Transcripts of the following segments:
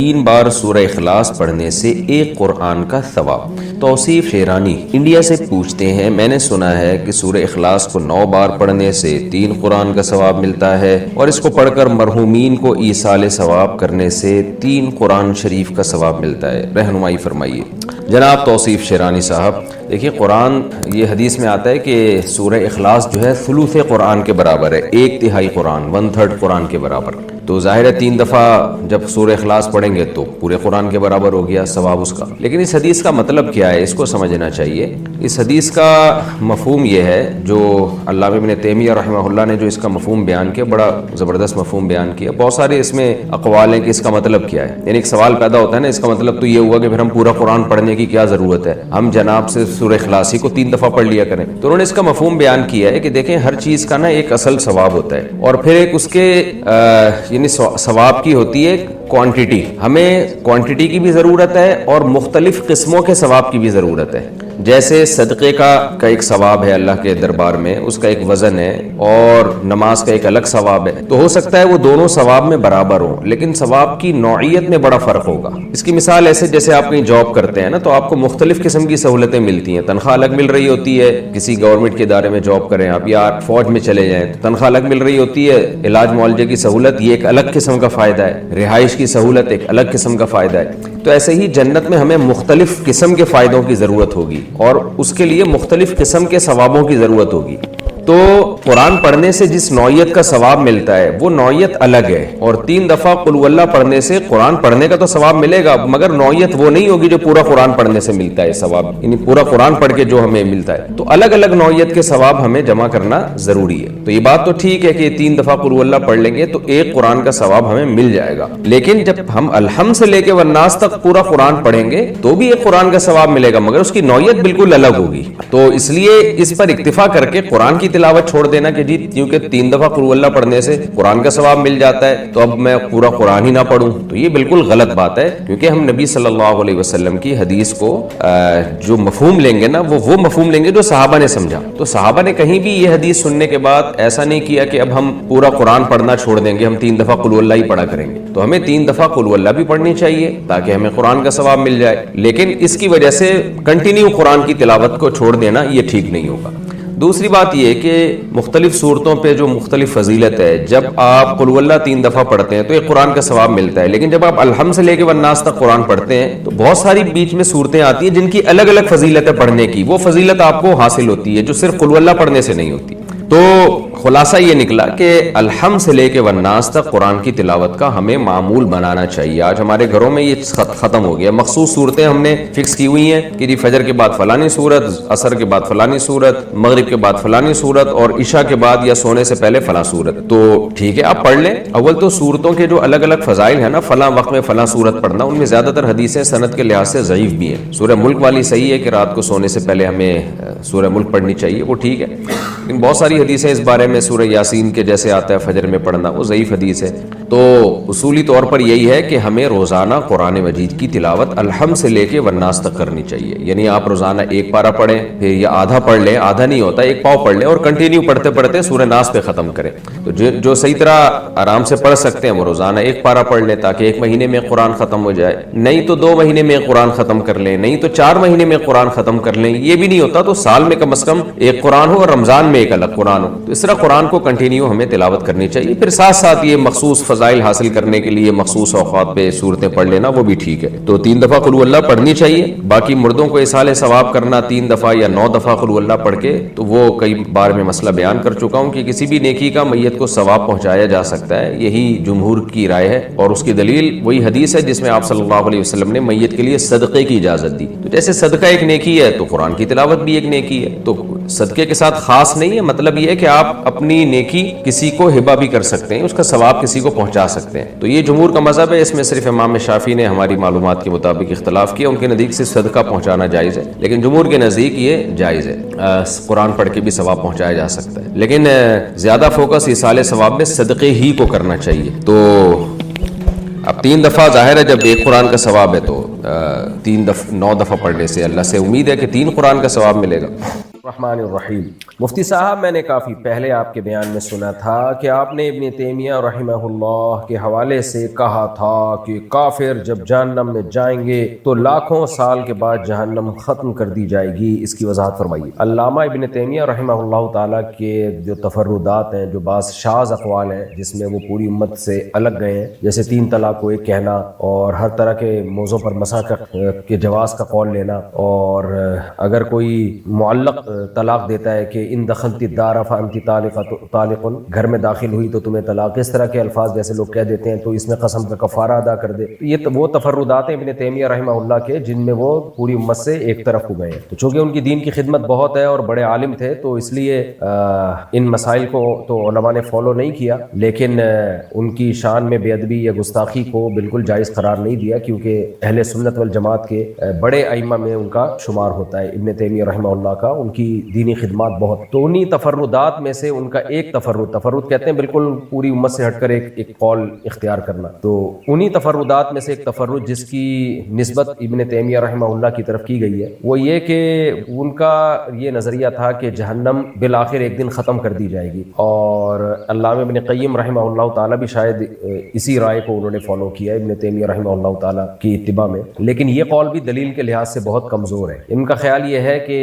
3 بار سورہ اخلاص پڑھنے سے ایک قرآن کا ثواب۔ توصیف شیرانی انڈیا سے پوچھتے ہیں، میں نے سنا ہے کہ سورہ اخلاص کو 9 بار پڑھنے سے 3 قرآن کا ثواب ملتا ہے، اور اس کو پڑھ کر مرحومین کو ایصال ثواب کرنے سے 3 قرآن شریف کا ثواب ملتا ہے، رہنمائی فرمائیے۔ جناب توصیف شیرانی صاحب، دیکھیے قرآن، یہ حدیث میں آتا ہے کہ سورہ اخلاص جو ہے ثلث قرآن کے برابر ہے، 1/3 قرآن، 1/3 قرآن کے برابر۔ تو ظاہر ہے 3 دفعہ جب سورہ اخلاص پڑھیں گے تو پورے قرآن کے برابر ہو گیا ثواب اس کا۔ لیکن اس حدیث کا مطلب کیا ہے، اس کو سمجھنا چاہیے۔ اس حدیث کا مفہوم یہ ہے، جو علامہ ابن تیمیہ رحمہ اللہ نے جو اس کا مفہوم بیان کیا، بڑا زبردست مفہوم بیان کیا۔ بہت سارے اس میں اقوال ہیں کہ اس کا مطلب کیا ہے، یعنی ایک سوال پیدا ہوتا ہے نا، اس کا مطلب تو یہ ہوا کہ پھر ہم پورا قرآن پڑھنے کی کیا ضرورت ہے، ہم جناب سے سورہ اخلاص ہی کو 3 دفعہ پڑھ لیا کریں۔ تو انہوں نے اس کا مفہوم بیان کیا ہے کہ دیکھیں ہر چیز کا نا ایک اصل ثواب ہوتا ہے، اور پھر ایک اس کے یعنی ثواب کی ہوتی ہے کوانٹٹی، ہمیں کوانٹٹی کی بھی ضرورت ہے اور مختلف قسموں کے ثواب کی بھی ضرورت ہے۔ جیسے صدقے کا ایک ثواب ہے اللہ کے دربار میں، اس کا ایک وزن ہے، اور نماز کا ایک الگ ثواب ہے۔ تو ہو سکتا ہے وہ دونوں ثواب میں برابر ہوں، لیکن ثواب کی نوعیت میں بڑا فرق ہوگا۔ اس کی مثال ایسے جیسے آپ کہیں جاب کرتے ہیں نا، تو آپ کو مختلف قسم کی سہولتیں ملتی ہیں، تنخواہ الگ مل رہی ہوتی ہے، کسی گورنمنٹ کے ادارے میں جاب کریں آپ، یا فوج میں چلے جائیں تو تنخواہ الگ مل رہی ہوتی ہے، علاج معالجے کی سہولت یہ ایک الگ قسم کا فائدہ ہے، رہائش کی سہولت ایک الگ قسم کا فائدہ ہے۔ تو ایسے ہی جنت میں ہمیں مختلف قسم کے فائدوں کی ضرورت ہوگی، اور اس کے لیے مختلف قسم کے ثوابوں کی ضرورت ہوگی۔ تو قرآن پڑھنے سے جس نوعیت کا ثواب ملتا ہے وہ نوعیت الگ ہے، اور 3 دفعہ قل ہو اللہ پڑھنے سے قرآن پڑھنے کا تو ثواب ملے گا، مگر نوعیت وہ نہیں ہوگی جو پورا قرآن پڑھنے سے ملتا ہے ثواب، یعنی پورا قرآن پڑھ کے جو ہمیں ملتا ہے۔ تو الگ الگ نوعیت کے ثواب ہمیں جمع کرنا ضروری ہے۔ تو یہ بات تو ٹھیک ہے کہ 3 دفعہ قل ہو اللہ پڑھ لیں گے تو ایک قرآن کا ثواب ہمیں مل جائے گا، لیکن جب ہم الحمد سے لے کے والناس تک پورا قرآن پڑھیں گے تو بھی ایک قرآن کا ثواب ملے گا، مگر اس کی نوعیت بالکل الگ ہوگی۔ تو اس لیے اس پر اکتفا کر کے قرآن کی تلاوت چھوڑ دینا کہ جی کیونکہ 3 دفعہ قل ہو اللہ پڑھنے سے قرآن کا ثواب مل جاتا ہے تو اب میں پورا قرآن ہی نہ پڑھوں، تو یہ بالکل غلط بات ہے، کیونکہ ہم نبی صلی اللہ علیہ وسلم کی حدیث کو جو مفہوم لیں گے نا، وہ مفہوم لیں گے جو صحابہ نے سمجھا۔ تو صحابہ نے کہیں بھی یہ حدیث سننے کے بعد ایسا نہیں کیا کہ اب ہم پورا قرآن پڑھنا چھوڑ دیں گے، ہم 3 دفعہ قل ہو اللہ ہی پڑھا کریں گے۔ تو ہمیں 3 دفعہ قل ہو اللہ بھی پڑھنی چاہیے تاکہ ہمیں قرآن کا ثواب مل جائے، لیکن اس کی وجہ سے کنٹینیو قرآن کی تلاوت کو چھوڑ دینا یہ ٹھیک نہیں ہوگا۔ دوسری بات یہ کہ مختلف صورتوں پہ جو مختلف فضیلت ہے، جب آپ قل ہو اللہ 3 دفعہ پڑھتے ہیں تو ایک قرآن کا ثواب ملتا ہے، لیکن جب آپ الحمد سے لے کے والناس تک قرآن پڑھتے ہیں تو بہت ساری بیچ میں صورتیں آتی ہیں جن کی الگ الگ فضیلت ہے پڑھنے کی، وہ فضیلت آپ کو حاصل ہوتی ہے جو صرف قل ہو اللہ پڑھنے سے نہیں ہوتی۔ تو خلاصہ یہ نکلا کہ الحمد سے لے کے والناس تک قرآن کی تلاوت کا ہمیں معمول بنانا چاہیے۔ آج ہمارے گھروں میں یہ ختم ہو گیا، مخصوص صورتیں ہم نے فکس کی ہوئی ہیں کہ جی فجر کے بعد فلانی صورت، عصر کے بعد فلانی صورت، مغرب کے بعد فلانی صورت، اور عشاء کے بعد یا سونے سے پہلے فلاں صورت۔ تو ٹھیک ہے آپ پڑھ لیں۔ اول تو صورتوں کے جو الگ الگ فضائل ہیں نا، فلاں وقت میں فلاں صورت پڑھنا، ان میں زیادہ تر حدیثیں سند کے لحاظ سے ضعیف بھی ہیں۔ سورہ ملک والی صحیح ہے کہ رات کو سونے سے پہلے ہمیں سورہ ملک پڑھنی چاہیے، وہ ٹھیک ہے، لیکن بہت ساری حدیثیں اس بارے میں سورہ یاسین کے جیسے آتا ہے فجر میں پڑھنا، وہ ضعیف حدیث ہے۔ تو اصولی طور پر یہی ہے کہ ہمیں روزانہ قرآن مجید کی تلاوت الحمد سے لے کے والناس تک کرنی چاہیے، یعنی آپ روزانہ 1 پارہ پڑھیں، پھر یا آدھا پڑھ لیں، آدھا نہیں ہوتا 1 پاؤ پڑھ لیں، اور کنٹینیو پڑھتے پڑھتے سورہ ناس پہ ختم کریں۔ تو جو صحیح طرح آرام سے پڑھ سکتے ہیں وہ روزانہ 1 پارہ پڑھ لیں تاکہ 1 مہینے میں قرآن ختم ہو جائے، نہیں تو 2 مہینے میں قرآن ختم کر لیں، نہیں تو 4 مہینے میں قرآن ختم کر لیں، یہ بھی نہیں ہوتا تو سال میں کم از کم 1 قرآن ہو، اور رمضان میں 1 الگ قرآن ہو۔ تو اس طرح قرآن کو کنٹینیو ہمیں تلاوت کرنی چاہیے، پھر ساتھ ساتھ یہ مخصوص فضائل حاصل کرنے کے لیے مخصوص اوقات پہ صورتیں پڑھ لینا وہ بھی ٹھیک ہے۔ تو 3 دفعہ قل ہو اللہ پڑھنی چاہیے۔ باقی مردوں کو ایصال ثواب کرنا 3 دفعہ یا 9 دفعہ قل ہو اللہ پڑھ کے، تو وہ کئی بار میں مسئلہ بیان کر چکا ہوں کہ کسی بھی نیکی کا میت کو ثواب پہنچایا جا سکتا ہے، یہی جمہور کی رائے ہے، اور اس کی دلیل وہی حدیث ہے جس میں آپ صلی اللہ علیہ وسلم نے میت کے لیے صدقے کی اجازت دی۔ تو جیسے صدقہ ایک نیکی ہے تو قرآن کی تلاوت بھی ایک نیکی ہے، تو صدقے کے ساتھ خاص نہیں ہے، مطلب یہ ہے کہ آپ اپنی نیکی کسی کو ہبہ بھی کر سکتے ہیں، اس کا ثواب کسی کو پہنچا سکتے ہیں۔ تو یہ جمہور کا مذہب ہے، اس میں صرف امام شافعی نے ہماری معلومات کے مطابق اختلاف کیا، ان کے نزدیک سے صدقہ پہنچانا جائز ہے، لیکن جمہور کے نزدیک یہ جائز ہے، قرآن پڑھ کے بھی ثواب پہنچایا جا سکتا ہے، لیکن زیادہ فوکس ایصال ثواب میں صدقے ہی کو کرنا چاہیے۔ تو اب 3 دفعہ ظاہر ہے جب 1 قرآن کا ثواب ہے تو 9 دفعہ پڑھنے سے اللہ سے امید ہے کہ 3 قرآن کا ثواب ملے گا۔ الرحمن الرحیم۔ مفتی صاحب، میں نے کافی پہلے آپ کے بیان میں سنا تھا کہ آپ نے ابن تیمیہ رحمہ اللہ کے حوالے سے کہا تھا کہ کافر جب جہنم میں جائیں گے تو لاکھوں سال کے بعد جہنم ختم کر دی جائے گی، اس کی وضاحت فرمائیے۔ علامہ ابن تیمیہ رحمہ اللہ تعالیٰ کے جو تفردات ہیں، جو بعض شاذ اقوال ہیں جس میں وہ پوری امت سے الگ گئے ہیں، جیسے 3 طلاق کو ایک کہنا اور ہر طرح کے موضوع پر مسا کے جواز کا قول لینا، اور اگر کوئی معلق طلاق دیتا ہے کہ ان دخلت الدار فانت طالق، گھر میں داخل ہوئی تو تمہیں طلاق، اس طرح کے الفاظ جیسے لوگ کہہ دیتے ہیں تو اس میں قسم کا کفارہ ادا کر دے، یہ وہ تفردات ہیں ابن تیمیہ رحمہ اللہ کے جن میں وہ پوری امت سے ایک طرف ہو گئے ہیں۔ تو چونکہ ان کی دین کی خدمت بہت ہے اور بڑے عالم تھے تو اس لیے ان مسائل کو تو علماء نے فالو نہیں کیا، لیکن ان کی شان میں بے ادبی یا گستاخی کو بالکل جائز قرار نہیں دیا، کیونکہ اہل سنت والجماعت کے بڑے ائمہ میں ان کا شمار ہوتا ہے ابن تیمیہ رحمہ اللہ کا، ان کی دینی خدمات بہت۔ تو انہی تفردات میں سے ان کا ایک تفرد کہتے ہیں بالکل پوری امت سے ہٹ کر ایک قول اختیار کرنا، تو انہی تفردات میں سے ایک تفرد جس کی نسبت ابن تیمیہ رحمہ اللہ کی طرف کی گئی ہے وہ یہ کہ ان کا یہ نظریہ تھا کہ جہنم بالآخر ایک دن ختم کر دی جائے گی، اور علامہ ابن قیم رحمہ اللہ تعالیٰ بھی شاید اسی رائے کو انہوں نے فالو کیا ابن تیمیہ رحمہ اللہ تعالیٰ کی اتباع میں، لیکن یہ قول بھی دلیل کے لحاظ سے بہت کمزور ہے۔ ان کا خیال یہ ہے کہ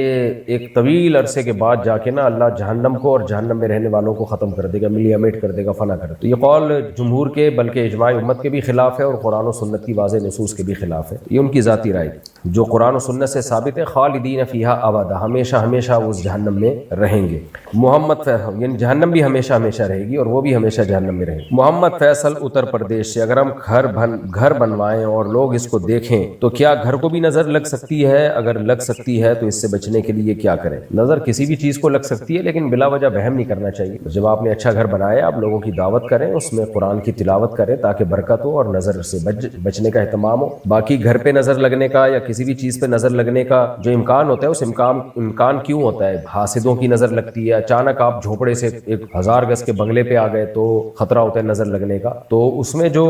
ایک طویل عرصے کے بعد جا کے نا اللہ جہنم کو اور جہنم میں رہنے والوں کو ختم کر دے گا، ملیمیٹ کر دے گا، فنا کر دے گا۔ تو یہ قول جمہور کے بلکہ اجماع امت کے بھی خلاف ہے اور قرآن و سنت کی واضح نصوص کے بھی خلاف ہے۔ یہ ان کی ذاتی رائے جو قرآن و سنت سے ثابت ہے، خالدین فیہا ابدا، ہمیشہ ہمیشہ وہ اس جہنم میں رہیں گے۔ محمد یعنی جہنم بھی ہمیشہ ہمیشہ رہے گی اور وہ بھی ہمیشہ جہنم میں رہیں گے۔ محمد فیصل اتر پردیش سے، اگر ہم گھر بنوائیں اور لوگ اس کو دیکھیں تو کیا گھر کو بھی نظر لگ سکتی ہے؟ اگر لگ سکتی ہے تو اس سے بچنے کے لیے کیا کریں؟ نظر کسی بھی چیز کو لگ سکتی ہے، لیکن بلا وجہ وہم نہیں کرنا چاہیے۔ جب آپ نے اچھا گھر بنایا، آپ لوگوں کی دعوت کریں، اس میں قرآن کی تلاوت کریں تاکہ برکت ہو اور نظر سے بچنے کا اہتمام ہو۔ باقی گھر پہ نظر لگنے کا یا کسی بھی چیز پہ نظر لگنے کا جو امکان ہوتا ہے، اس امکان کیوں ہوتا ہے؟ حاسدوں کی نظر لگتی ہے، اچانک آپ جھوپڑے سے ایک 1000 گز کے بنگلے پہ آ گئے تو خطرہ ہوتا ہے نظر لگنے کا، تو اس میں جو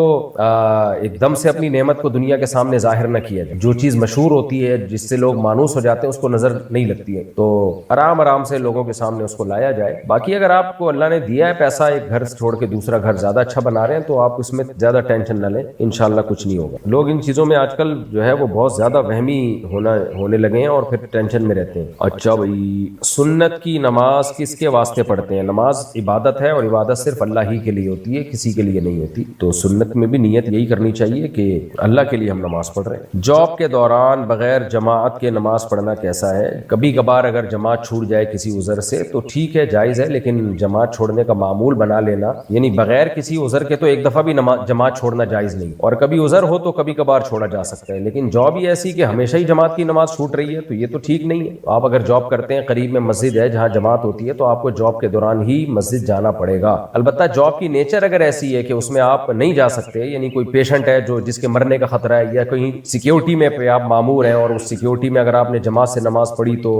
ایک دم سے اپنی نعمت کو دنیا کے سامنے ظاہر نہ کیا جائے۔ جو چیز مشہور ہوتی ہے، جس سے لوگ مانوس ہو جاتے ہیں، اس کو نظر نہیں لگتی ہے، تو آرام سے لوگوں کے سامنے اس کو لایا جائے۔ باقی اگر آپ کو اللہ نے دیا ہے پیسہ، ایک گھر چھوڑ کے دوسرا گھر زیادہ اچھا بنا رہے ہیں تو آپ اس میں زیادہ ٹینشن نہ لیں، انشاءاللہ کچھ نہیں ہوگا۔ لوگ ان چیزوں میں آج کل جو ہے وہ بہت زیادہ وہمی ہونے لگے ہیں اور پھر ٹینشن میں رہتے ہیں۔ اچھا بھائی، سنت کی نماز کس کے واسطے پڑھتے ہیں؟ نماز عبادت ہے اور عبادت صرف اللہ ہی کے لیے ہوتی ہے، کسی کے لیے نہیں ہوتی، تو سنت میں بھی نیت یہی کرنی چاہیے کہ اللہ کے لیے ہم نماز پڑھ رہے ہیں۔ جاب کے دوران بغیر جماعت کے نماز پڑھنا کیسا ہے؟ کبھی کبھار اگر جماعت چھوٹ جائے کسی عذر سے تو ٹھیک ہے، جائز ہے، لیکن جماعت چھوڑنے کا معمول بنا لینا، یعنی بغیر کسی عذر کے تو ایک دفعہ بھی جماعت چھوڑنا جائز نہیں، اور کبھی عذر ہو تو کبھی کبھار چھوڑا جا سکتا ہے، لیکن جاب ہی ایسی کہ ہمیشہ ہی جماعت کی نماز چھوٹ رہی ہے تو یہ تو ٹھیک نہیں ہے۔ آپ اگر جاب کرتے ہیں، قریب میں مسجد ہے جہاں جماعت ہوتی ہے، تو آپ کو جاب کے دوران ہی مسجد جانا پڑے گا۔ البتہ جاب کی نیچر اگر ایسی ہے کہ اس میں آپ نہیں جا سکتے، یعنی کوئی پیشنٹ ہے جس کے مرنے کا خطرہ ہے، یا کہیں سیکیورٹی میں پہ آپ مامور ہیں اور اس سیکیورٹی میں اگر آپ نے جماعت سے نماز پڑھی تو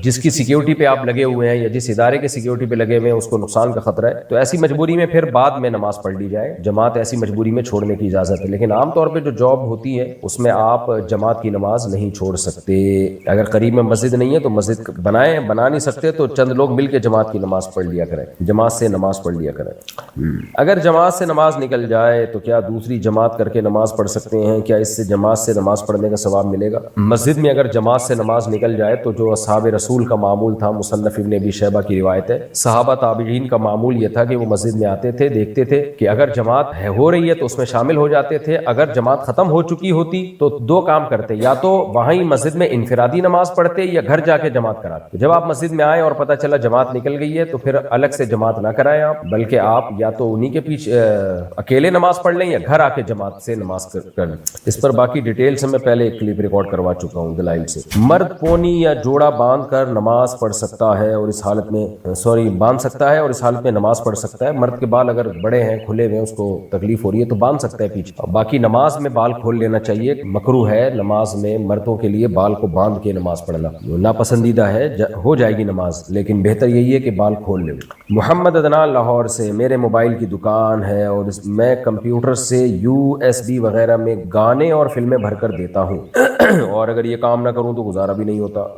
جس کی سیکیورٹی پہ آپ لگے ہوئے ہیں یا جس ادارے کے سیکیورٹی پہ لگے ہوئے ہیں اس کو نقصان کا خطرہ ہے، تو ایسی مجبوری میں پھر بعد میں نماز پڑھ لی جائے۔ جماعت ایسی مجبوری میں چھوڑنے کی اجازت ہے، لیکن عام طور پہ جو جاب ہوتی ہے اس میں آپ جماعت کی نماز نہیں چھوڑ سکتے۔ اگر قریب میں مسجد نہیں ہے تو مسجد بنا نہیں سکتے تو چند لوگ مل کے جماعت کی نماز پڑھ لیا کریں، جماعت سے نماز پڑھ لیا کریں۔ اگر جماعت سے نماز نکل جائے تو کیا دوسری جماعت کر کے نماز پڑھ سکتے ہیں؟ کیا اس سے جماعت سے نماز پڑھنے کا ثواب ملے گا؟ مسجد میں اگر جماعت سے نماز نکل جائے تو جو اصحاب رسول کا معمول تھا، مصنف ابن ابی شیبہ کی روایت ہے، صحابہ تابعین کا معمول یہ تھا کہ وہ مسجد میں آتے تھے، دیکھتے تھے کہ اگر جماعت ہو رہی ہے تو اس میں شامل ہو جاتے تھے، اگر جماعت ختم ہو چکی ہوتی تو 2 کام کرتے، یا تو وہیں مسجد میں انفرادی نماز پڑھتے یا گھر جا کے جماعت کراتے۔ جب آپ مسجد میں آئے اور پتہ چلا جماعت نکل گئی ہے تو پھر الگ سے جماعت نہ کرائیں آپ، بلکہ آپ یا تو انہی کے پیچھے اکیلے نماز پڑھ لیں یا گھر آ کے جماعت سے نماز کر لیں۔ اس پر باقی ڈیٹیل سے میں پہلے ایک کلپ ریکارڈ کروا چکا ہوں دلائل سے۔ مرد پونی یا جوڑا باندھ کر نماز پڑھ سکتا ہے اور اس حالت میں باندھ سکتا ہے اور اس حالت میں نماز پڑھ سکتا ہے۔ مرد کے بال اگر بڑے ہیں، کھلے ہوئے ہیں، اس کو تکلیف ہو رہی ہے تو باندھ سکتا ہے پیچھے، باقی نماز میں بال کھول لینا چاہیے۔ مکروہ ہے نماز میں مردوں کے لیے بال کو باندھ کے نماز پڑھنا، ناپسندیدہ ہے، ہو جائے گی نماز، لیکن بہتر یہی ہے کہ بال کھول لیں۔ محمد عدنان لاہور سے، میرے موبائل کی دکان ہے اور میں کمپیوٹر سے USB وغیرہ میں گانے اور فلمیں بھر کر دیتا ہوں اور اگر یہ کام نہ کروں تو گزارا بھی نہیں ہوتا۔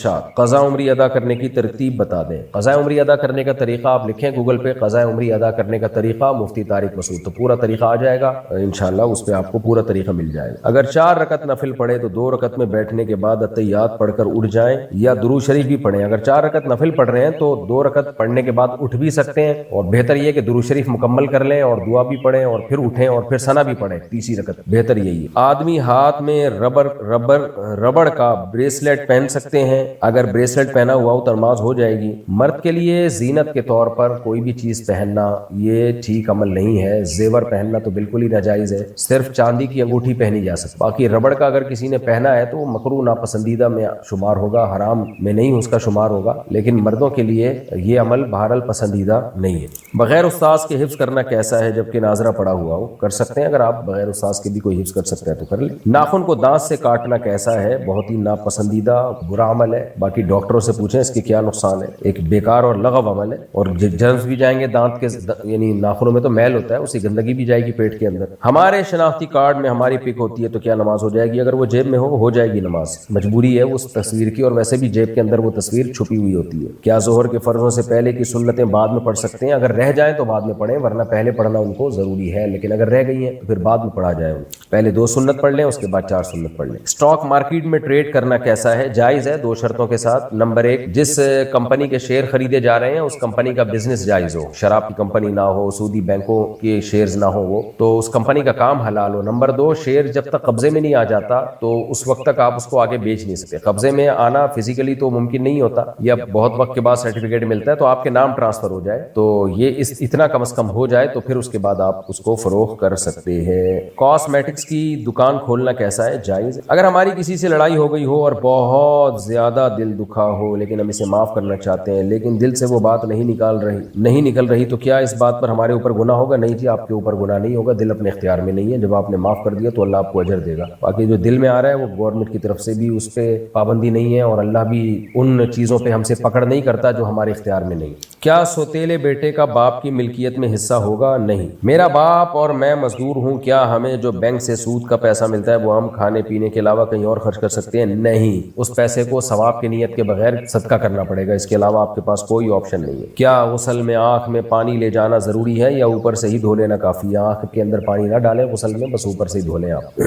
ارشاد قضا عمری ادا کرنے کی ترتیب بتا دیں۔ قضا عمری ادا کرنے کا طریقہ آپ لکھیں گوگل پہ قضا عمری ادا کرنے کا طریقہ مفتی طارق مسعود، تو پورا طریقہ آ جائے گا انشاءاللہ، اس پہ آپ کو پورا طریقہ مل جائے گا۔ اگر 4 رکعت نفل پڑھے تو 2 رکعت میں بیٹھنے کے بعد اتحیات پڑھ کر اٹھ جائیں یا درود شریف بھی پڑھیں۔ اگر 4 رکعت نفل پڑھ رہے ہیں تو 2 رکعت پڑھنے کے بعد اٹھ بھی سکتے ہیں، اور بہتر یہ کہ درود شریف مکمل کر لیں اور دعا بھی پڑھیں اور پھر اٹھیں اور پھر ثنا بھی پڑھیں، تیسری رکعت بہتر یہی ہے۔ آدمی ہاتھ میں ربڑ کا بریسلیٹ پہن سکتے ہیں؟ اگر بریسلیٹ پہنا ہوا ہو تو نماز ہو جائے گی۔ مرد کے لیے زینت کے طور پر کوئی بھی چیز پہننا یہ ٹھیک عمل نہیں ہے، زیور پہننا تو بالکل ہی ناجائز ہے، صرف چاندی کی انگوٹھی پہنی جا سکتی۔ باقی ربڑ کا اگر کسی نے پہنا ہے تو وہ مکروہ ناپسندیدہ میں شمار ہوگا، حرام میں نہیں اس کا شمار ہوگا، لیکن مردوں کے لیے یہ عمل بہرحال پسندیدہ نہیں ہے۔ بغیر استاذ کے حفظ کرنا کیسا ہے جبکہ ناظرہ پڑا ہوا ہو؟ کر سکتے ہیں، اگر آپ بغیر استاذ کے بھی کوئی حفظ کر سکتے ہیں تو کر لیں۔ ناخن کو دانت سے کاٹنا کیسا ہے؟ بہت ہی ناپسندیدہ برا عمل ہے، باقی ڈاکٹروں سے پوچھیں اس کے کیا نقصان ہے، ایک بیکار اور لغو عمل ہے، اور جرمز بھی جائیں گے دانت کے، یعنی ناخنوں میں تو میل ہوتا ہے، اسی گندگی بھی جائے گی پیٹ کے اندر۔ ہمارے شناختی کارڈ میں ہماری پک ہوتی ہے تو کیا نماز ہو جائے گی؟ اگر وہ جیب میں ہو جائے گی نماز، مجبوری ہے اس تصویر کی، اور ویسے بھی جیب کے اندر وہ تصویر چھپی ہوئی ہوتی ہے۔ کیا ظہر کے فرضوں سے پہلے کی سنتیں بعد میں پڑھ سکتے ہیں؟ اگر رہ جائیں تو بعد میں پڑھیں، ورنہ پہلے پڑھنا ان کو ضروری ہے، لیکن اگر رہ گئی ہیں تو پھر بعد میں پڑھا جائے۔ پہلے 2 سنت پڑھ لیں، اس کے بعد 4 سنت پڑھ لیں۔ اسٹاک مارکیٹ میں ٹریڈ کرنا کیسا ہے؟ جائز ہے، 2 شرطوں کے ساتھ۔ نمبر 1، جس کمپنی کے شیئر خریدے جا رہے ہیں اس کمپنی کا بزنس جائز ہو، شراب کی کمپنی نہ ہو، سودی بینکوں کے شیئرز نہ ہو وہ، تو اس کمپنی کا کام حلال ہو۔ نمبر 2، شیئر جب تک قبضے میں نہیں آ جاتا تو اس وقت تک آپ اس کو آگے بیچ نہیں سکتے۔ قبضے میں آنا فزیکلی تو ممکن نہیں ہوتا، یا بہت وقت کے بعد سرٹیفکیٹ ملتا ہے تو آپ کے نام ٹرانسفر ہو جائے، تو یہ اتنا کم از کم ہو جائے تو پھر اس کے بعد آپ اس کو فروخت کر سکتے ہیں۔ کاسمیٹکس کی دکان کھولنا کیسا ہے؟ جائز۔ اگر ہماری کسی سے لڑائی ہو گئی ہو اور بہت زیادہ دل دکھا ہو لیکن ہم اسے معاف کرنا چاہتے ہیں، لیکن دل سے وہ بات نہیں نکل رہی تو کیا اس بات پر ہمارے اوپر گناہ ہوگا؟ نہیں جی، آپ کے اوپر گناہ نہیں ہوگا، دل اپنے اختیار میں نہیں ہے، جب آپ نے معاف کر دیا تو اللہ آپ کو اجر دے گا۔ باقی جو دل میں آ رہا ہے وہ گورنمنٹ کی طرف سے بھی اس پہ پابندی نہیں ہے، اور اللہ بھی ان چیزوں پہ ہم سے پکڑ نہیں کرتا جو ہمارے اختیار میں نہیں۔ کیا سوتیلے بیٹے کا باپ کی ملکیت میں حصہ ہوگا؟ نہیں۔ میرا باپ اور میں مزدور ہوں، کیا ہمیں جو بینک سے سود کا پیسہ ملتا ہے وہ ہم کھانے پینے کے علاوہ کہیں اور خرچ کر سکتے ہیں؟ نہیں، اس پیسے کو ثواب کی نیت کے بغیر صدقہ کرنا پڑے گا، اس کے علاوہ آپ کے پاس کوئی آپشن نہیں ہے۔ کیا غسل میں آنکھ میں پانی لے جانا ضروری ہے یا اوپر سے ہی دھو لینا کافی ہے؟ آنکھ کے اندر پانی نہ ڈالیں غسل میں، بس اوپر سے ہی دھو لیں آپ۔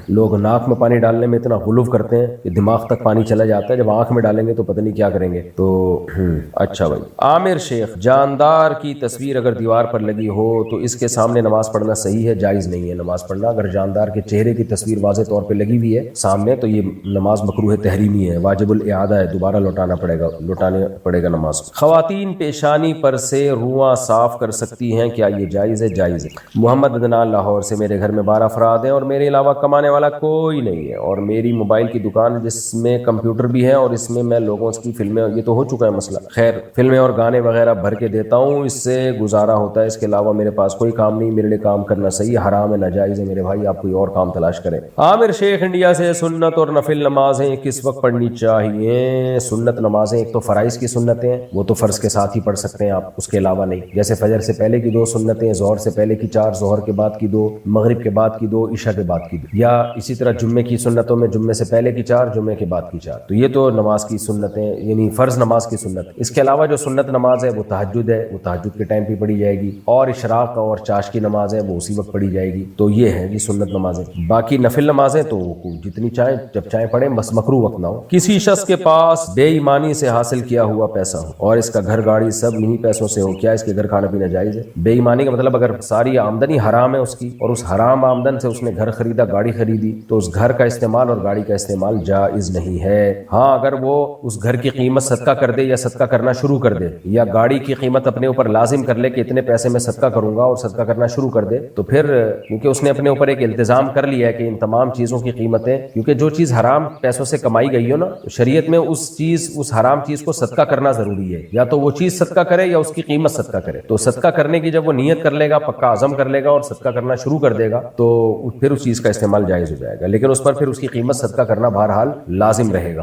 لوگ ناک میں پانی ڈالنے میں اتنا غلو کرتے ہیں کہ دماغ تک پانی چلا جاتا ہے، جب آنکھ میں ڈالیں گے تو پتہ نہیں کیا کریں گے۔ تو اچھا بھائی، عامر شیخ، جاندار کی تصویر اگر دیوار پر لگی ہو تو اس کے سامنے نماز پڑھنا صحیح ہے؟ جائز نہیں ہے نماز پڑھنا۔ اگر جاندار کے چہرے کی تصویر واضح طور پہ لگی ہوئی ہے سامنے تو یہ نماز مکروہ تحریمی ہے، واجب الاعادہ ہے، دوبارہ لوٹانا پڑے گا نماز۔ خواتین پیشانی پر سے رواں صاف کر سکتی ہیں، کیا یہ جائز ہے؟ جائز ہے۔ محمد عدنان، لاہور سے، میرے گھر میں 12 افراد ہیں اور میرے علاوہ کمانے والا کوئی نہیں ہے، اور میری موبائل کی دکان جس میں کمپیوٹر بھی ہے، اور اس میں میں لوگوں کی فلمیں، یہ تو ہو چکا ہے مسئلہ، خیر فلمیں اور گانے وغیرہ بھر کے دیتا ہوں، اس سے گزارا ہوتا ہے، اس کے علاوہ میرے پاس کوئی کام نہیں، میرے لیے کام کرنا صحیح حرام ہے ناجائز ہے؟ میرے بھائی آپ کوئی اور کام تلاش کریں۔ عامر شیخ، انڈیا سے، سنت اور نفل نمازیں کس وقت پڑھنی چاہیے؟ سنت نمازیں ایک تو فرائض کی سنتیں ہیں، وہ تو فرض کے ساتھ ہی پڑھ سکتے ہیں آپ، اس کے علاوہ نہیں، جیسے فجر سے پہلے کی 2 سنتیں، ظہر سے پہلے کی 4، ظہر کے بعد کی 2، مغرب کے بعد کی 2، عشاء کے بعد کی 2، یا اسی طرح جمعے کی سنتوں میں جمعے سے پہلے کی 4، جمعے کے بعد کی 4، تو یہ تو نماز کی سنتیں، یعنی فرض نماز کی سنت۔ اس کے علاوہ جو سنت نماز ہے وہ تہجد ہے، وہ تہجد کے ٹائم پہ پڑھی جائے گی، اور اشراق اور چاش کی نماز ہے وہ اسی وقت پڑھی جائے گی، تو یہ ہے جی سنت نمازیں۔ باقی نفل نمازیں تو جتنی چاہیں جب چاہیں پڑھیں، بس مکروہ وقت نہ ہو۔ کسی شخص کے پاس بے ایمانی سے حاصل کیا ہوا پیسہ ہو اور اس کا گھر گاڑی سب انہی پیسوں سے ہو، کیا اس کے گھر کھانا پینا جائز ہے؟ بے ایمانی کا مطلب اگر ساری آمدنی حرام ہے اس کی، اور اس حرام آمدن سے اس نے گھر خریدا، گاڑی خریدی، تو اس گھر کا استعمال اور گاڑی کا استعمال جائز نہیں ہے۔ ہاں، اگر وہ اس گھر کی قیمت صدقہ کر دے یا صدقہ کرنا شروع کر دے، یا گاڑی کی قیمت اپنے اوپر لازم کر لے کہ اتنے پیسے میں صدقہ کروں گا اور صدقہ کرنا شروع کر دے، تو پھر کیونکہ اس نے اپنے اوپر ایک التزام کر لیا ہے کہ ان تمام چیزوں کی قیمتیں، کیونکہ جو چیز حرام پیسوں سے کمائی گئی ہو نا، شریعت میں اس حرام چیز کو صدقہ کرنا ضروری ہے، یا تو وہ چیز صدقہ کرے یا اس کی قیمت صدقہ کرے۔ تو صدقہ کرنے کی جب وہ نیت کر لے گا، پکا عزم کر لے گا اور صدقہ کرنا شروع کر دے گا، تو پھر اس چیز کا استعمال جائز ہو جائے گا، لیکن اس پر پھر اس کی قیمت صدقہ کرنا بہرحال لازم رہے گا۔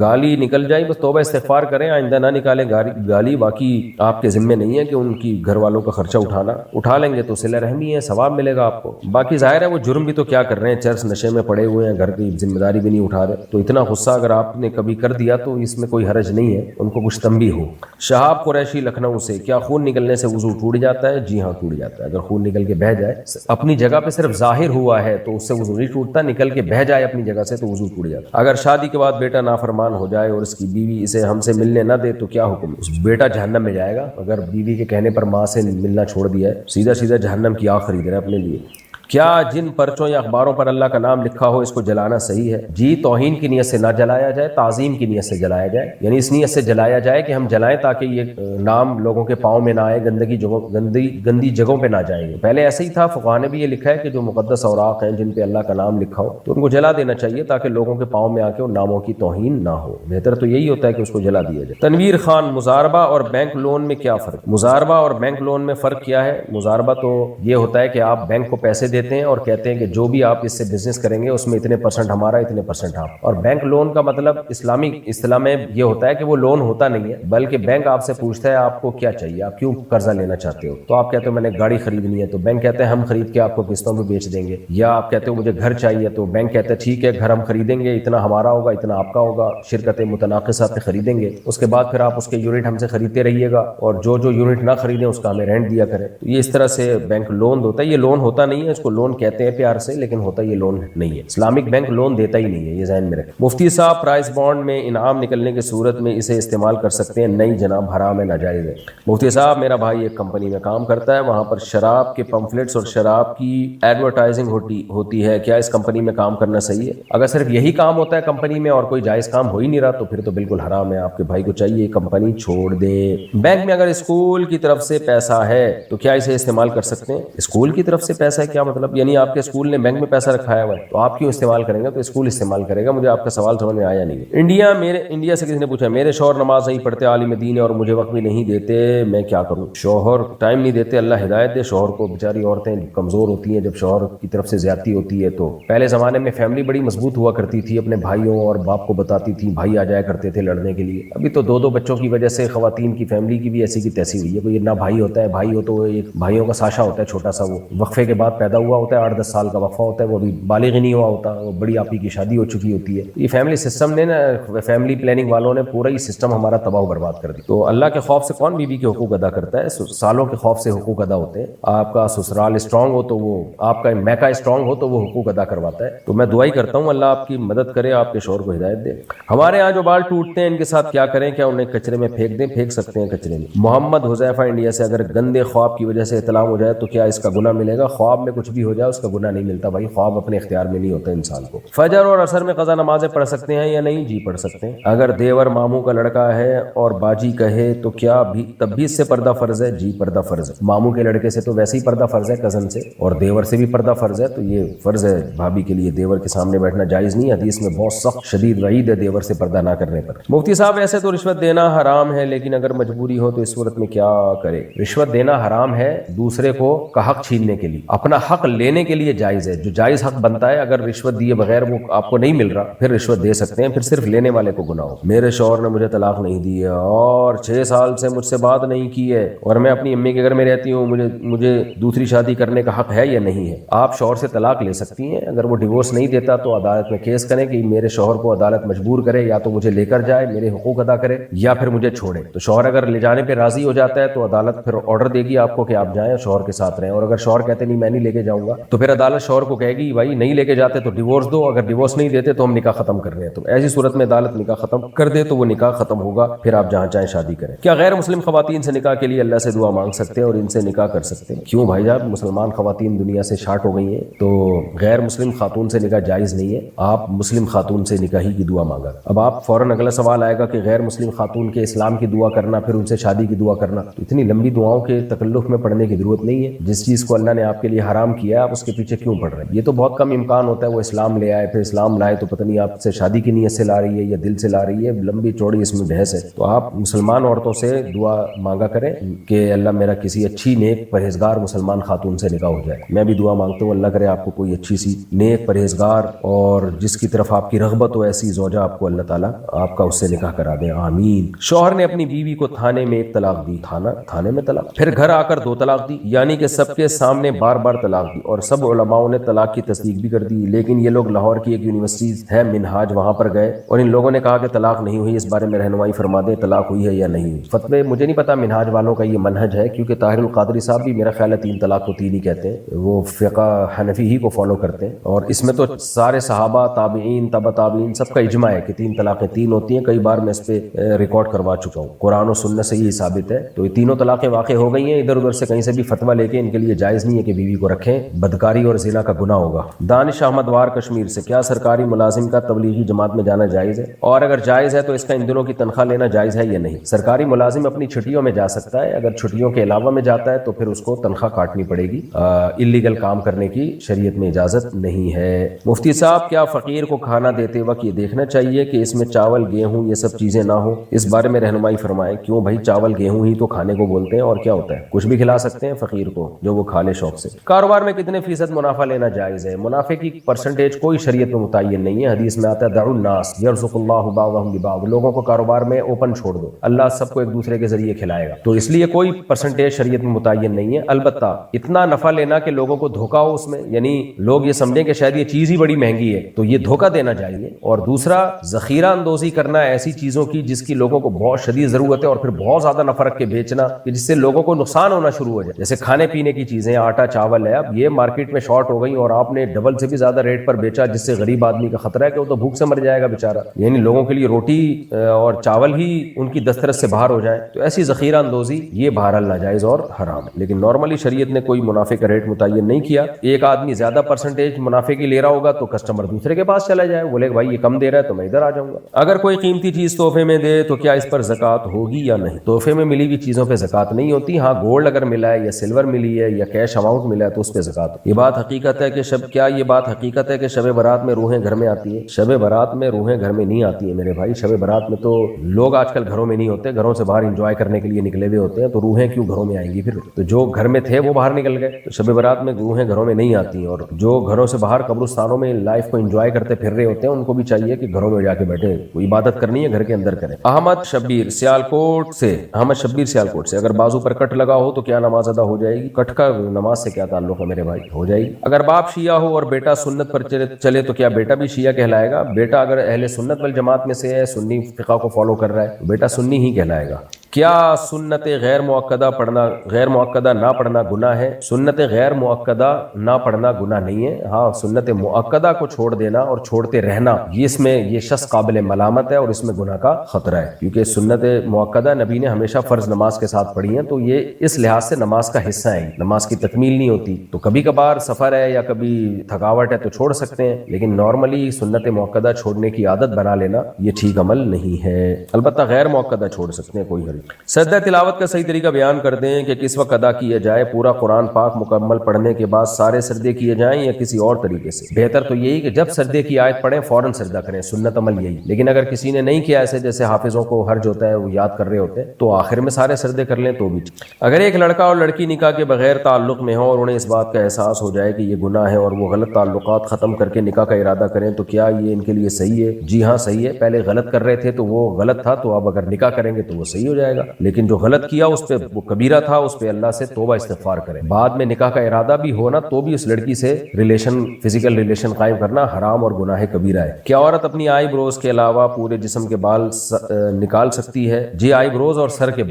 گالی نکل جائے بس توبہ استغفار کریں, آئندہ نہ نکالیں گالی. باقی آپ کے ذمے نہیں ہے کہ ان کی گھر والوں کا خرچہ اٹھا لیں گے تو صلہ رحمی ہے, ثواب ملے گا آپ کو. باقی ظاہر ہے وہ جرم بھی تو کیا کر رہے ہیں, چرس نشے میں پڑے ہوئے ہیں, گھر کی ذمہ داری بھی نہیں اٹھا رہے, تو اتنا غصہ اگر آپ نے کبھی کر دیا تو اس میں کوئی حرج نہیں ہے, ان کو کچھ تنبیہ ہو. شہاب قریشی لکھنؤ سے, کیا خون نکلنے سے وضو ٹوٹ جاتا ہے؟ جی ہاں ٹوٹ جاتا ہے. اگر خون نکل کے بہہ جائے, اپنی جگہ پہ صرف ظاہر ہوا ہے تو اس سے وضو نہیں ٹوٹتا, نکل کے بہہ جائے اپنی جگہ سے تو وضو ٹوٹ جاتا ہے. اگر شادی کے بعد بیٹا نافرمان ہو جائے اور اس کی بیوی اسے ہم سے ملنے نہ دے تو کیا حکم؟ اس بیٹا جہنم میں جائے گا. اگر بیوی کے کہنے پر ماں سے ملنا چھوڑ دیا ہے, سیدھا جہنم کی آگ خرید رہے ہیں اپنے لیے. کیا جن پرچوں یا اخباروں پر اللہ کا نام لکھا ہو اس کو جلانا صحیح ہے؟ جی, توہین کی نیت سے نہ جلایا جائے, تعظیم کی نیت سے جلایا جائے. یعنی اس نیت سے جلایا جائے کہ ہم جلائیں تاکہ یہ نام لوگوں کے پاؤں میں نہ آئے, گندی جگہوں پہ نہ جائیں گے. پہلے ایسے ہی تھا, فقہاء نے بھی یہ لکھا ہے کہ جو مقدس اوراق ہیں جن پہ اللہ کا نام لکھا ہو تو ان کو جلا دینا چاہیے تاکہ لوگوں کے پاؤں میں آ کے ان ناموں کی توہین نہ ہو. بہتر تو یہی ہوتا ہے کہ اس کو جلا دیا جائے. تنویر خان, مضاربہ اور بینک لون میں کیا فرق؟ مضاربہ اور بینک لون میں فرق کیا ہے؟ مضاربہ تو یہ ہوتا ہے کہ آپ بینک کو پیسے دیتے ہیں اور کہتے ہیں کہ جو بھی آپ اس سے بزنس کریں گے اس میں اتنے پرسنٹ ہمارا, اتنے پرسنٹ آپ. اور بینک لون کا مطلب اسلامی اصطلاح میں یہ ہوتا ہے کہ وہ لون ہوتا نہیں ہے بلکہ بینک آپ سے پوچھتا ہے آپ کو کیا چاہیے, آپ کیوں قرضہ لینا چاہتے ہو. تو آپ کہتے ہو میں نے گاڑی خریدنی ہے, تو بینک کہتے ہیں ہم خرید کے آپ کو قسطوں پہ بیچ دیں گے. یا آپ کہتے ہو مجھے گھر چاہیے, تو بینک کہتے ہیں ٹھیک ہے گھر ہم خریدیں گے, اتنا ہمارا ہوگا اتنا آپ کا ہوگا, شرکتیں متناقصات پہ خریدیں گے. اس کے بعد پھر آپ اس کے یونٹ ہم سے خریدتے رہیے گا اور جو یونٹ نہ خریدیں اس کا ہمیں رینٹ دیا کریں. تو یہ اس طرح سے بینک لون ہوتا ہے. یہ لون ہوتا نہیں ہے, اس کو لون کہتے ہیں پیار سے, لیکن ہوتا یہ لون نہیں ہے. اسلامک بینک لون دیتا ہی نہیں ہے, یہ ذہن میں رکھیں. مفتی صاحب, پرائز بانڈ میں انعام نکلنے کی صورت میں اسے استعمال کر سکتے ہیں؟ نہیں جناب, حرام ہے, ناجائز ہے. مفتی صاحب, میرا بھائی ایک کمپنی میں کام کرتا ہے, وہاں پر شراب کے پمفلٹس اور شراب کی ایڈورٹائزنگ ہوتی ہے, کیا اس کمپنی میں کام کرنا صحیح ہے؟ اگر صرف یہی کام ہوتا ہے کمپنی میں اور کوئی جائز کام ہو ہی نہیں رہا تو پھر تو بالکل حرام ہے. آپ کے بھائی کو چاہیے کمپنی چھوڑ دیں. بینک میں اگر اسکول کی طرف سے پیسہ ہے تو کیا اسے استعمال کر سکتے ہیں؟ اسکول کی طرف سے پیسہ ہے کیا مطلب؟ یعنی آپ کے اسکول نے بینک میں پیسہ رکھایا ہوا ہے تو آپ کیوں استعمال کریں گے؟ تو اسکول استعمال کرے گا. مجھے آپ کا سوال سمجھ میں آیا نہیں. انڈیا سے کسی نے پوچھا, میرے شوہر نماز نہیں پڑھتے, عالم دین ہے اور مجھے وقت بھی نہیں دیتے, میں کیا کروں؟ شوہر ٹائم نہیں دیتے, اللہ ہدایت دے. شوہر کو, بیچاری عورتیں کمزور ہوتی ہیں, جب شوہر کی طرف سے زیادتی ہوتی ہے تو پہلے زمانے میں فیملی بڑی مضبوط ہوا کرتی تھی, اپنے بھائیوں اور باپ کو بتاتی تھی, بھائی آ جایا کرتے تھے لڑنے کے لیے. ابھی تو دو بچوں کی وجہ سے خواتین کی فیملی کی بھی ایسی کی تیسی ہوئی ہے. کوئی نہ بھائی ہوتا ہے, بھائی ہو تو ایک بھائیوں کا ساشا ہوتا ہے چھوٹا سا, وہ وقفے کے بعد پیدا ہوا ہوتا ہے, 8-10 سال کا وقفہ ہوتا ہے, وہ ابھی بالغ ہی نہیں ہوا ہوتا, وہ بڑی آپی کی شادی ہو چکی ہوتی ہے. یہ فیملی سسٹم نے نا, فیملی پلاننگ والوں نے پورا ہی سسٹم ہمارا تباہ و برباد کر دی. تو اللہ کے خوف سے کون بیوی کے حقوق ادا کرتا ہے؟ سالوں کے خوف سے حقوق ادا ہوتے ہیں. آپ کا سسرال اسٹرانگ ہو تو وہ, آپ کا میکا اسٹرانگ ہو تو وہ حقوق ادا کرواتا ہے. تو میں دعائی کرتا ہوں اللہ آپ کی مدد کرے, آپ کے شوہر کو ہدایت دے. ہمارے یہاں جو بال ٹوٹتے ہیں ان کے ساتھ کیا کریں؟ کیا انہیں کچرے میں پھینک دیں؟ پھینک سکتے ہیں کچرے میں. محمد حذیفہ, انڈیا سے, اگر گندے خواب کی وجہ سے اطلاع ہو جائے تو کیا اس کا گناہ ملے گا؟ خواب میں کچھ بھی ہو جائے اس کا گناہ نہیں ملتا بھائی, خواب اپنے اختیار میں نہیں ہوتا انسان کو. فجر اور عصر میں قضا نمازیں پڑھ سکتے ہیں یا نہیں؟ جی پڑھ سکتے ہیں. اگر دیور ماموں کا لڑکا ہے اور باجی کہے تو کیا تب بھی اس سے پردہ فرض ہے؟ جی پردہ فرض ہے. ماموں کے لڑکے سے تو ویسے ہی پردہ فرض ہے, کزن سے, اور دیور سے بھی پردہ فرض ہے. تو یہ فرض ہے بھابھی کے لیے, دیور کے سامنے بیٹھنا جائز نہیں. حدیث میں بہت سخت شدید وعید ہے دیور سے پردہ نہ کرنے پر. مفتی صاحب, ایسے تو رشوت دینا حرام ہے لیکن اگر مجبوری ہو تو اس صورت میں کیا کرے؟ رشوت دینا حرام ہے دوسرے کو کا حق چھیننے کے لیے, اپنا حق لینے کے لیے جائز ہے. جو جائز حق بنتا ہے, اگر رشوت دیے بغیر وہ آپ کو نہیں مل رہا پھر رشوت دے سکتے ہیں, پھر صرف لینے والے کو گناہ ہو. میرے شوہر نے مجھے طلاق نہیں دی ہے اور 6 سال سے مجھ سے بات نہیں کی ہے اور میں اپنی امی کے گھر میں رہتی ہوں, مجھے دوسری شادی کرنے کا حق ہے یا نہیں ہے؟ آپ شوہر سے طلاق لے سکتی ہیں. اگر وہ ڈیورس نہیں دیتا تو عدالت میں کیس کریں کہ میرے شوہر کو عدالت مجبور کرے, یا تو مجھے لے کر جائے, میرے حقوق ادا کرے, یا پھر مجھے چھوڑے. تو شوہر اگر لے جانے پہ راضی ہو جاتا ہے تو عدالت پھر آرڈر دے گی آپ کو کہ آپ جائیں اور شوہر کے ساتھ رہیں. اور اگر شوہر کہتے نہیں میں نہیں لے کے جاؤں گا تو پھر عدالت شوہر کو کہے گی بھائی نہیں لے کے جاتے تو ڈیورس دو, اگر ڈیورس نہیں دیتے تو ہم نکاح ختم کر رہے ہیں. تو ایسی صورت میں عدالت نکاح ختم کر دے تو وہ نکاح ختم ہوگا, پھر آپ جہاں چاہیں شادی کریں. کیا غیر مسلم خواتین سے نکاح کے لیے اللہ سے دعا مانگ سکتے ہیں اور ان سے نکاح کر سکتے ہیں؟ کیوں بھائی جان, مسلمان خواتین دنیا سے شارٹ ہو گئی ہیں تو غیر مسلم خاتون سے نکاح جائز نہیں ہے. آپ مسلم خاتون سے نکاحی کی دعا مانگا. اب آپ فوراً اگلا سوال آئے گا کہ غیر مسلم خاتون کے اسلام کی دعا کرنا, پھر ان سے شادی کی دعا کرنا, تو اتنی لمبی دعاؤں کے تکلف میں پڑھنے کی ضرورت نہیں ہے. جس چیز کو اللہ نے آپ کے لیے حرام کیا ہے آپ اس کے پیچھے کیوں پڑ رہے ہیں؟ یہ تو بہت کم امکان ہوتا ہے وہ اسلام لے آئے، پھر اسلام لائے تو پتہ نہیں آپ سے شادی کی نیت سے لا رہی ہے یا دل سے لا رہی ہے، لمبی چوڑی اس میں بحث ہے۔ تو آپ مسلمان عورتوں سے دعا مانگا کریں کہ اللہ میرا کسی اچھی نیک پرہیزگار مسلمان خاتون سے نکاح ہو جائے۔ میں بھی دعا مانگتا ہوں اللہ کرے آپ کو کوئی اچھی سی نیک پرہیزگار اور جس کی طرف آپ کی رغبت ہو ایسی زوجہ آپ کو اللہ تعالیٰ آپ کا اس سے نکاح کرا دے، آمین۔ شوہر نے اپنی بیوی کو تھانے میں ایک طلاق دی، تھانے میں طلاق، پھر گھر آ کر 2 طلاق دی، یعنی کہ سب کے سامنے بار بار طلاق دی، اور سب علماؤں نے طلاق کی تصدیق بھی کر دی۔ لیکن یہ لوگ لاہور کی ایک یونیورسٹی ہے منہاج، وہاں پر گئے اور ان لوگوں نے کہا کہ طلاق نہیں ہوئی، اس بارے میں رہنمائی فرما دیں طلاق ہوئی ہے یا نہیں ہوئی۔ فتوے مجھے نہیں پتا منہاج والوں کا یہ منہج ہے، کیونکہ طاہر القادری صاحب بھی میرا خیال ہے 3 طلاق کو 3 ہی کہتے ہیں، وہ فقہ حنفی ہی کو فالو کرتے ہیں، اور اس میں تو سارے صحابہ تابعین تبع تابعین سب کا اجماع ہے کہ 3 طلاقیں 3 ہوتی ہیں۔ کئی بار میں اس پہ ریکارڈ کروا چکا ہوں، قرآن و سنت سے یہ ثابت ہے۔ تو یہ تینوں طلاقیں واقع ہو گئی ہیں، ادھر ادھر سے کہیں سے بھی فتویٰ لے کے ان کے لیے جائز نہیں ہے کہ بیوی کو رکھیں، بدکاری اور زنا کا گناہ ہوگا۔ دانش احمد وار کشمیر سے، کیا سرکاری ملازم کا تبلیغی جماعت میں جانا جائز ہے، اور اگر جائز ہے تو اس کا ان دنوں کی تنخواہ لینا جائز ہے یا نہیں؟ سرکاری ملازم اپنی چھٹیوں میں جا سکتا ہے، اگر چھٹیوں کے علاوہ میں جاتا ہے تو پھر اس کو تنخواہ کاٹنی پڑے گی، اللیگل کام کرنے کی شریعت میں اجازت نہیں ہے۔ مفتی صاحب کیا فقیر کو کھانا دیتے وقت یہ دیکھنا چاہیے کہ اس میں چاول گیہوں یہ سب چیزیں نہ ہو؟ اس بارے میں رہنمائی فرمائیں۔ کیوں بھائی، چاول گیہوں ہی تو کھانے کو بولتے ہیں، اور کیا ہوتا ہے، کچھ بھی کھلا سکتے ہیں فقیر کو جو وہ کھا لے شوق سے۔ کاروبار میں کتنے فیصد منافع لینا جائز ہے؟ منافع کی پرسنٹیج کوئی شریعت میں متعین نہیں ہے، حدیث میں آتا ہے دعوا الناس یرزق اللہ بعضهم ببعض، لوگوں کو کاروبار میں اوپن چھوڑ دو، اللہ سب کو ایک دوسرے کے ذریعے کھلائے گا، تو اس لیے کوئی پرسنٹیج شریعت میں متعین نہیں ہے۔ البتہ اتنا نفع لینا کہ لوگوں کو دھوکا ہو اس میں، یعنی لوگ یہ سمجھیں کہ شاید یہ چیز ہی بڑی مہنگی ہے، تو یہ دھوکا دینا چاہیے۔ اور دوسرا، ذخیرہ اندوزی کرنا ایسی چیزوں کی جس کی لوگوں کو بہت شدید ضرورت ہے، اور پھر بہت زیادہ نفع رکھ کے بیچنا کہ جس سے لوگوں کو نقصان ہونا شروع ہو جائے، جیسے کھانے پینے کی چیزیں، آٹا چاول ہے، اب یہ مارکیٹ میں شارٹ ہو گئی اور آپ نے ڈبل سے بھی زیادہ ریٹ پر بیچا، جس سے غریب آدمی کا خطرہ ہے کہ وہ تو بھوک سے مر جائے گا بیچارہ، یعنی لوگوں کے لیے روٹی اور چاول ہی ان کی دسترس سے باہر ہو جائے، تو ایسی ذخیرہ اندوزی یہ بہرحال ناجائز اور حرام ہے۔ لیکن نارملی شریعت نے کوئی منافع کا ریٹ متعین نہیں کیا۔ ایک آدمی زیادہ پرسنٹیج منافع کی لے رہا ہوگا تو کسٹمر دوسرے کے پاس چلا جائے، بولے بھائی یہ کم دے رہا ہے تو میں ادھر آ جاؤں گا۔ اگر کوئی قیمتی چیز تحفے میں دے تو کیا اس پر زکوٰۃ ہوگی یا نہیں؟ تحفے میں ملی ہوئی چیزوں پہ زکوٰۃ نہیں ہوتی، ہاں گولڈ اگر ملا ہے یا سلور ملی ہے یا کیش اماؤنٹ ملا ہے تو اس پہ زکوٰۃ ہوتی ہے۔ یہ بات حقیقت ہے کہ یہ بات حقیقت ہے کہ شب برات میں روحیں گھر میں آتی ہیں؟ شب برات میں روحیں گھر میں نہیں آتی ہیں میرے بھائی، شب برات میں تو لوگ آج کل گھروں میں نہیں ہوتے، گھروں سے باہر انجوائے کرنے کے لیے نکلے ہوئے ہوتے ہیں، تو روحیں کیوں گھروں میں آئیں گی؟ پھر تو جو گھر میں تھے وہ باہر نکل گئے، تو شب برات میں روحیں گھروں میں نہیں آتی ہیں، اور جو گھروں سے باہر قبرستانوں میں لائف کو انجوائے کرتے پھر رہے ہوتے ہیں ان کو بھی چاہیے کہ گھروں میں جا کے بیٹھے، کوئی عبادت کرنی ہے گھر کے اندر کریں۔ احمد شبیر سیالکوٹ سے، اگر بازو پر کٹ لگا ہو تو کیا نماز ادا ہو جائے گی؟ کٹ کا نماز سے کیا تعلق ہے میرے بھائی؟ ہو جائے گی۔ اگر باپ شیعہ ہو اور بیٹا سنت پر چلے تو کیا بیٹا بھی شیعہ کہلائے گا؟ بیٹا اگر اہل سنت والجماعت میں سے ہے، سنی فقہ کو فالو کر رہا ہے، تو بیٹا سنی ہی کہلائے گا۔ کیا سنت غیر مؤکدہ نہ پڑھنا گناہ ہے؟ سنت غیر مؤکدہ نہ پڑھنا گناہ نہیں ہے، ہاں سنت مؤکدہ کو چھوڑ دینا اور چھوڑتے رہنا یہ شخص قابل ملامت ہے اور اس میں گناہ کا خطرہ ہے، کیونکہ سنت مؤکدہ نبی نے ہمیشہ فرض نماز کے ساتھ پڑھی ہیں، تو یہ اس لحاظ سے نماز کا حصہ ہے، نماز کی تکمیل نہیں ہوتی، تو کبھی کبھار سفر ہے یا کبھی تھکاوٹ ہے تو چھوڑ سکتے ہیں، لیکن نارملی سنت مؤکدہ چھوڑنے کی عادت بنا لینا یہ ٹھیک عمل نہیں ہے۔ البتہ غیر مؤکدہ چھوڑ سکتے ہیں، کوئی حرج۔ سجدہ تلاوت کا صحیح طریقہ بیان کر دیں کہ کس وقت ادا کیا جائے؟ پورا قرآن پاک مکمل پڑھنے کے بعد سارے سجدے کیے جائیں یا کسی اور طریقے سے؟ بہتر تو یہی کہ جب سجدے کی آیت پڑھیں فوراً سجدہ کریں، سنت عمل یہی، لیکن اگر کسی نے نہیں کیا ایسے جیسے حافظوں کو حرج ہوتا ہے وہ یاد کر رہے ہوتے ہیں تو آخر میں سارے سجدے کر لیں تو بھی ٹھیک۔ اگر ایک لڑکا اور لڑکی نکاح کے بغیر تعلق میں ہو اور انہیں اس بات کا احساس ہو جائے کہ یہ گناہ ہے اور وہ غلط تعلقات ختم کر کے نکاح کا ارادہ کریں تو کیا یہ ان کے لیے صحیح ہے؟ جی ہاں صحیح ہے، پہلے غلط کر رہے تھے تو وہ غلط تھا، تو اب اگر نکاح کریں گے تو وہ صحیح ہو جائے گا، لیکن جو غلط کیا اس پہ وہ کبیرہ تھا، اس پہ اللہ سے توبہ استغفار کریں۔ بعد میں نکاح کا ارادہ بھی ہونا تو بھی اس لڑکی سے فزیکل ریلیشن قائم کرنا حرام اور گناہ کبیرہ ہے۔ کیا عورت اپنی آئی بروز کے علاوہ پورے جسم کے بال نکال سکتی ہے؟ جی، آئی بروز اور سر کے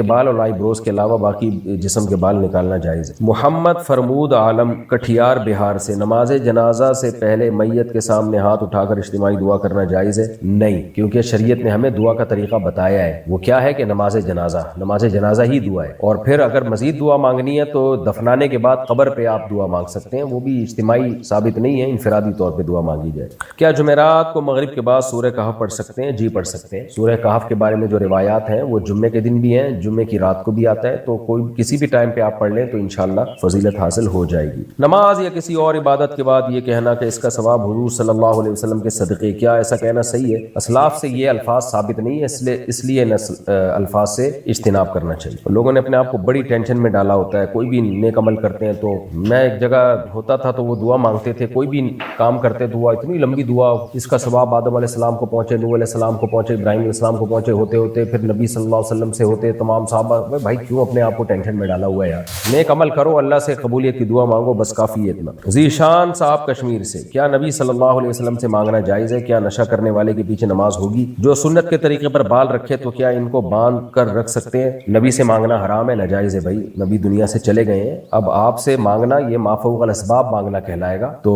بال اور آئی بروز کے علاوہ باقی جسم کے بال نکالنا جائز ہے۔ محمد فرمود عالم کٹھیار بہار سے، نماز جنازہ سے پہلے میت کے سامنے ہاتھ اٹھا کر اجتماعی دعا کرنا جائز ہے؟ نہیں، کیونکہ شریعت نے ہمیں دعا کا طریقہ بتایا ہے، وہ کیا ہے کہ نماز جنازہ ہی دعا ہے، اور پھر اگر مزید دعا مانگنی ہے تو دفنانے کے بعد قبر پہ آپ دعا مانگ سکتے ہیں، وہ بھی اجتماعی ثابت نہیں ہے، انفرادی طور پہ دعا مانگی جائے۔ کیا جمعرات کو مغرب کے بعد سورہ کہف پڑھ سکتے ہیں؟ جی پڑھ سکتے ہیں۔ سورہ کہف کے بارے میں جو روایات ہیں وہ جمعے کے دن بھی ہیں، جمعے کی رات کو بھی آتا ہے، تو کوئی کسی بھی ٹائم پہ آپ پڑھ لیں تو انشاءاللہ فضیلت حاصل ہو جائے گی۔ نماز یا کسی اور عبادت کے بعد یہ کہنا کہ اس کا ثواب حضور صلی اللہ علیہ وسلم کے صدقے، کیا ایسا کہنا صحیح ہے؟ اسلاف سے یہ الفاظ ثابت نہیں ہے، اس لیے الفاظ سے اجتناب کرنا چاہیے۔ لوگوں نے اپنے آپ کو بڑی ٹینشن میں ڈالا ہوتا ہے، کوئی بھی نیک عمل کرتے ہیں تو میں ایک جگہ ہوتا تھا تو وہ دعا مانگتے تھے، کوئی بھی کام کرتے تو وہ اتنی لمبی دعا، اس کا ثواب آدم علیہ السلام کو پہنچے، نوح علیہ السلام کو پہنچے، ابراہیم علیہ السلام کو پہنچے، ہوتے ہوتے پھر نبی صلی اللہ علیہ وسلم سے ہوتے تمام صحابہ۔ بھائی کیوں اپنے آپ کو ٹینشن میں ڈالا ہوا ہے یار؟ نیک عمل کرو، اللہ سے قبولیت کی دعا مانگو، بس کافی ہے اتنا۔ ذیشان صاحب کشمیر سے، کیا نبی صلی اللہ علیہ وسلم سے مانگنا جائز ہے؟ کیا نشہ کرنے والے کے پیچھے نماز ہوگی؟ جو سنت کے طریقے پر بال رکھے تو کیا ان کو باندھ کر رکھ سکتے ہیں؟ نبی سے مانگنا حرام ہے، ناجائز ہے بھائی، نبی دنیا سے چلے گئے ہیں، اب آپ سے مانگنا یہ ما فوق الاسباب مانگنا کہلائے گا، تو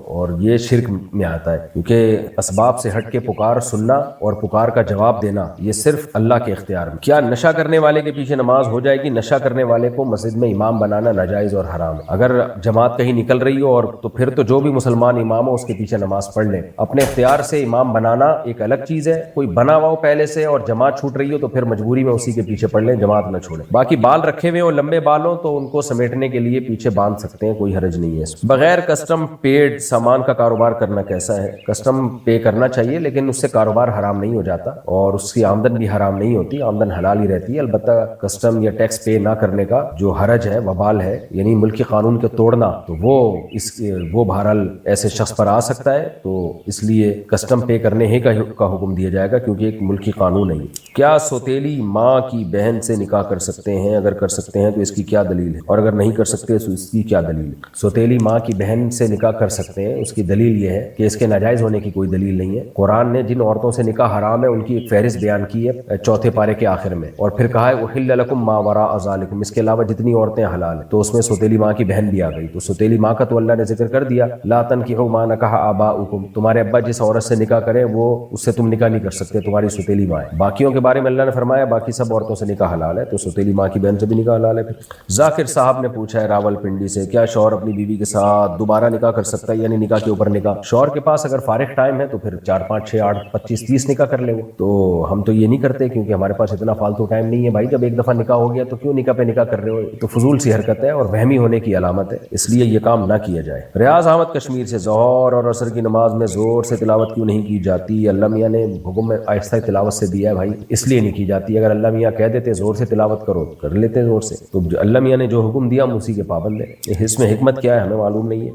اور یہ شرک میں آتا ہے، کیونکہ اسباب سے ہٹ کے پکار سننا اور پکار کا جواب دینا یہ صرف اللہ کے اختیار میں۔ کیا نشہ کرنے والے کے پیچھے نماز ہو جائے گی؟ نشہ کرنے والے کو مسجد میں امام بنانا ناجائز اور حرام ہے۔ اگر جماعت کہیں نکل رہی ہو اور تو پھر تو جو بھی مسلمان امام ہو اس کے پیچھے نماز پڑھ لیں، اپنے اختیار سے امام بنانا ایک الگ چیز ہے، کوئی بنا ہوا ہو پہلے سے اور جماعت چھوٹ رہی ہو تو پھر مجبوری میں اسی کے پیچھے پڑھ لیں، جماعت نہ چھوڑیں۔ باقی بال رکھے ہوئے اور لمبے بال ہوں تو ان کو سمیٹنے کے لیے پیچھے باندھ سکتے ہیں، کوئی حرج نہیں ہے۔ بغیر کسٹم پیڈ سامان کا کاروبار کرنا کیسا ہے؟ کسٹم پے کرنا چاہیے، لیکن اس سے کاروبار حرام نہیں ہو جاتا اور اس کی آمدن بھی حرام نہیں ہوتی، آمدن حلال ہی رہتی ہے۔ البتہ کسٹم یا ٹیکس پے نہ کرنے کا جو حرج ہے، وبال ہے، یعنی ملکی قانون کے توڑنا، تو وہ بہرحال ایسے شخص پر آ سکتا ہے، تو اس لیے کسٹم پے کرنے ہی کا حکم دیا جائے گا، کیونکہ ایک ملکی قانون ہے۔ کیا سوتیلی ماں کی بہن سے نکاح کر سکتے ہیں؟ اگر کر سکتے ہیں تو اس کی کیا دلیل ہے، اور اگر نہیں کر سکتے تو اس کی کیا دلیل ہے؟ سوتیلی ماں کی بہن سے نکاح کر سکتے ہیں، اس کی دلیل یہ ہے کہ اس کے ناجائز ہونے کی کوئی دلیل نہیں ہے۔ قرآن نے جن عورتوں سے نکاح حرام ہے ان کی ایک فہرست بیان کی ہے 4 پارے کے آخر میں، اور پھر کہا ہے احل لکم ما وراء ذالکم، اس کے علاوہ جتنی عورتیں حلال ہیں، تو اس میں سوتیلی ماں کی بہن بھی آ گئی۔ تو سوتیلی ماں کا تو اللہ نے ذکر کر دیا، لا تنکحوا ما نکح آباؤکم، تمہارے ابا جس عورت سے نکاح کریں وہ اس سے تم نکاح نہیں کر سکتے، تمہاری سوتیلی ماں ہے۔ باقیوں کے بارے میں اللہ نے فرمایا باقی سب عورتوں سے نکاح حلال ہے، تو سوتیلی ماں کی بہن سے بھی نکاح حلال ہے۔ ذاکر صاحب نے پوچھا ہے راول پنڈی سے، کیا شوہر اپنی بیوی کے ساتھ دوبارہ نکاح کر سکتا ہے؟ یعنی نکاح کے اوپر نکاح، شوہر کے پاس اگر فارغ ٹائم ہے تو پھر 4 5 6 8 25 30 نکاح کر لے وہ، تو ہم تو یہ نہیں کرتے کیونکہ ہمارے پاس اتنا فالتو ٹائم نہیں ہے بھائی۔ جب ایک دفعہ نکاح ہو گیا تو کیوں نکاح پہ نکاح کر رہے ہو؟ تو فضول سی حرکت ہے اور وہمی ہونے کی علامت ہے، اس لیے یہ کام نہ کیا جائے۔ ریاض احمد کشمیر سے، ظہر اور عصر کی نماز میں زور سے تلاوت کیوں نہیں کی جاتی؟ اللہ میاں نے حکم میں آہستہ تلاوت سے دیا ہے بھائی، اس لیے نہیں کی جاتی۔ اگر اللہ میاں کہہ دیتے زور سے تلاوت کرو تو کر لیتے زور سے، تو اللہ میاں نے جو حکم دیا ہم اسی کے پابند ہیں، اس میں حکمت کیا ہے ہمیں معلوم نہیں ہے۔